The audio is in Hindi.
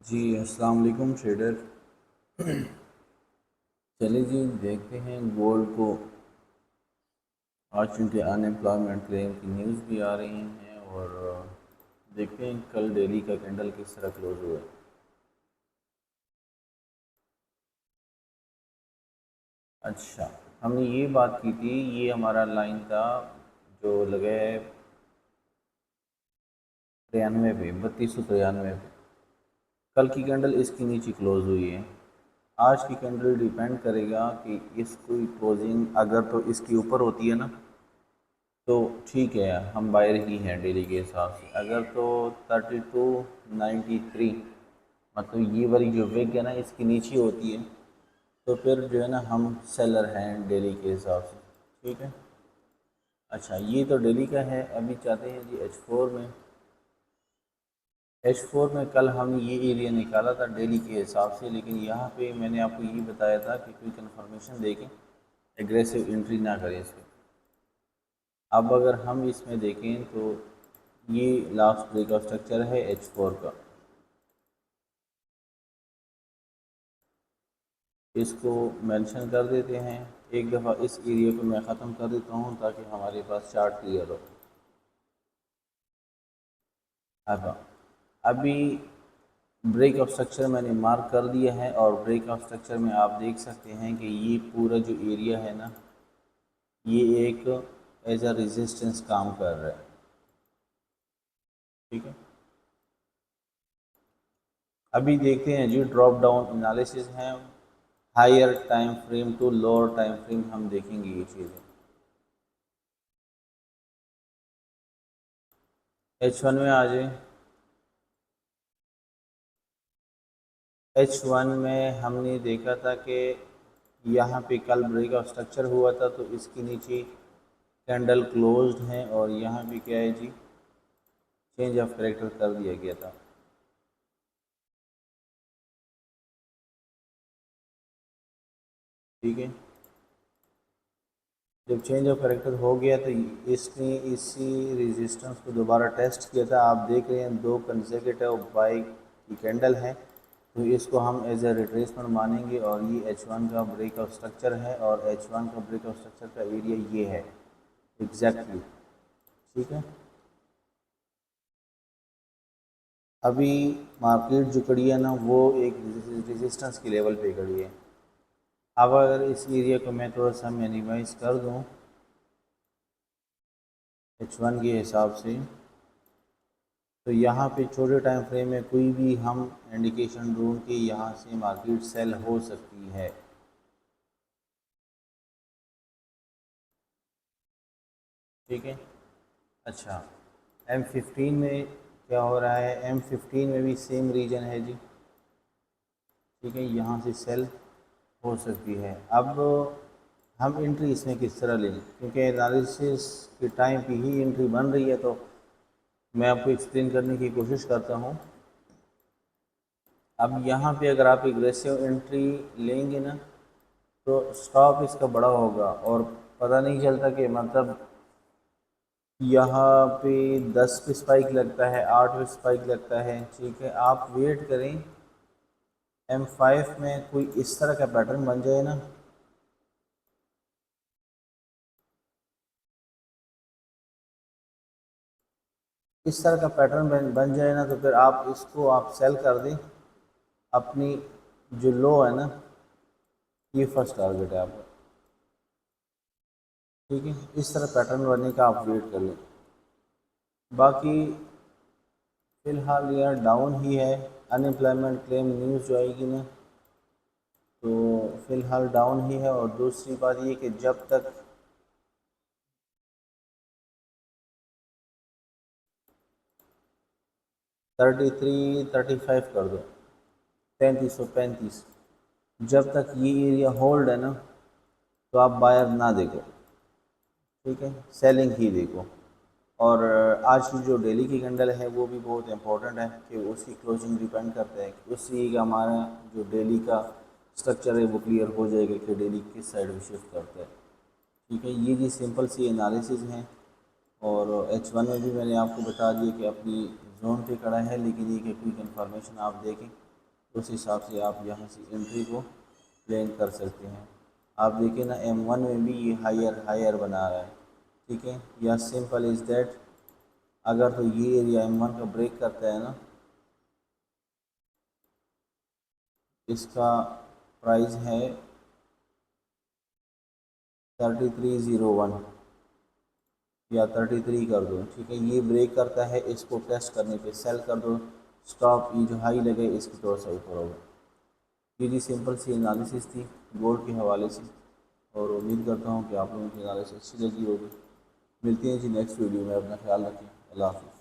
जी अस्सलाम वालेकुम ट्रेडर। चलिए जी देखते हैं गोल्ड को। आज चूँकि अनएम्प्लॉयमेंट क्लेम की न्यूज़ भी आ रही हैं और देखते हैं कल डेली का कैंडल किस तरह क्लोज हुआ है। अच्छा, हमने ये बात की थी, ये हमारा लाइन था जो लगे 93 पे, 3293 पे। कल की कैंडल इसके नीचे क्लोज हुई है। आज की कैंडल डिपेंड करेगा कि इसकी क्लोजिंग अगर तो इसके ऊपर होती है ना, तो ठीक है, हम बायर ही हैं डेली के हिसाब से। अगर तो 3293 मतलब ये वाली जो विग है ना इसके नीचे होती है, तो फिर जो है ना हम सेलर हैं डेली के हिसाब से। ठीक है। अच्छा, ये तो डेली का है। अभी चाहते हैं जी H4 में। H4 में कल हमने ये एरिया निकाला था डेली के हिसाब से, लेकिन यहाँ पे मैंने आपको ये बताया था कि कोई कंफर्मेशन देके एग्रेसिव एंट्री ना करें इसमें। अब अगर हम इसमें देखें तो ये लास्ट ब्रेक ऑफ स्ट्रक्चर है H4 का। इसको मेंशन कर देते हैं। एक दफ़ा इस एरिया को मैं ख़त्म कर देता हूँ ताकि हमारे पास चार्ट क्लियर हो। अब अभी ब्रेक ऑफ स्ट्रक्चर मैंने मार्क कर दिया है और ब्रेक ऑफ स्ट्रक्चर में आप देख सकते हैं कि ये पूरा जो एरिया है ना, ये एक एज अ रेजिस्टेंस काम कर रहा है। ठीक है। अभी देखते हैं जी ड्रॉप डाउन एनालिसिस हैं। Higher time frame to lower time frame हम देखेंगे ये चीज़ें। H1 में आ जाए। H1 में हमने देखा था कि यहाँ पे कल ब्रेक ऑफ स्ट्रक्चर हुआ था, तो इसके नीचे कैंडल क्लोज्ड है और यहाँ पे क्या है जी, चेंज ऑफ करेक्टर कर दिया गया था। ठीक है। जब चेंज ऑफ करेक्टर हो गया तो इसने इसी रेजिस्टेंस को दोबारा टेस्ट किया था। आप देख रहे हैं दो कंसेक्यूटिव बाई की कैंडल है, तो इसको हम एज ए रिट्रेसमेंट मानेंगे और ये H1 का ब्रेक ऑफ स्ट्रक्चर है और H1 का ब्रेक ऑफ स्ट्रक्चर का एरिया ये है एग्जैक्टली। ठीक है। अभी मार्केट जो खड़ी है ना वो एक रेजिस्टेंस की लेवल पे खड़ी है। अब अगर इस एरिया को मैं थोड़ा सा मिनिमाइज कर दूं H1 के हिसाब से, तो यहाँ पे छोटे टाइम फ्रेम में कोई भी हम इंडिकेशन ढूंढ के यहाँ से मार्केट सेल हो सकती है। ठीक है। अच्छा, M15 में क्या हो रहा है? M15 में भी सेम रीजन है जी। ठीक है, यहाँ से सेल हो सकती है। अब हम एंट्री इसमें किस तरह लें, क्योंकि एनालिसिस के टाइम पे ही एंट्री बन रही है, तो मैं आपको एक्सप्लेन करने की कोशिश करता हूँ। अब यहाँ पे अगर आप एग्रेसिव एंट्री लेंगे ना, तो स्टॉप इसका बड़ा होगा और पता नहीं चलता कि मतलब यहाँ पे 10 पे स्पाइक लगता है, 8 पे स्पाइक लगता है। ठीक है, आप वेट करें M5 में कोई इस तरह का पैटर्न बन जाए ना, इस तरह का पैटर्न बन जाए ना, तो फिर आप इसको आप सेल कर दें। अपनी जो लो है ना, ये फर्स्ट टारगेट है आपका। ठीक है, इस तरह पैटर्न बनने का आप वेट कर लें। बाकी फ़िलहाल यह डाउन ही है। अनएम्प्लॉयमेंट क्लेम न्यूज़ जो आएगी ना, तो फ़िलहाल डाउन ही है। और दूसरी बात ये कि जब तक 33-35 कर दो, 3335, जब तक ये एरिया होल्ड है ना, तो आप बायर ना देखो। ठीक है, सेलिंग ही देखो। और आज की जो डेली की कैंडल है वो भी बहुत इंपॉर्टेंट है कि उसकी क्लोजिंग डिपेंड करता है कि उससे का हमारा जो डेली का स्ट्रक्चर है वो क्लियर हो जाएगा कि डेली किस साइड में शिफ्ट करता है। ठीक है, ये जी सिंपल सी एनालिसिस हैं। और H1 में भी मैंने आपको बता दिया कि अपनी जोन पे खड़ा है, लेकिन ये कि क्विक इन्फॉर्मेशन आप देखें उस हिसाब से आप यहाँ से एंट्री को प्लान कर सकते हैं। आप देखिए ना M1 में भी ये हायर हायर बना रहा है, ठीक है, या सिंपल इज़ दैट। अगर तो ये एरिया M1 का ब्रेक करता है ना, इसका प्राइस है 3301 या 33 कर दो, ठीक है। ये ब्रेक करता है, इसको टेस्ट करने पे सेल कर दो, स्टॉप ये जो हाई लगे इसकी थोड़ा सा ऊपर होगा। ये जी सिंपल सी एनालिसिस थी गोल्ड के हवाले से, और उम्मीद करता हूँ कि आप लोगों की एनालिसिस अच्छी लगी होगी। मिलती हैं जी नेक्स्ट वीडियो में, अपना ख्याल रखें, अल्लाह हाफ़िज़।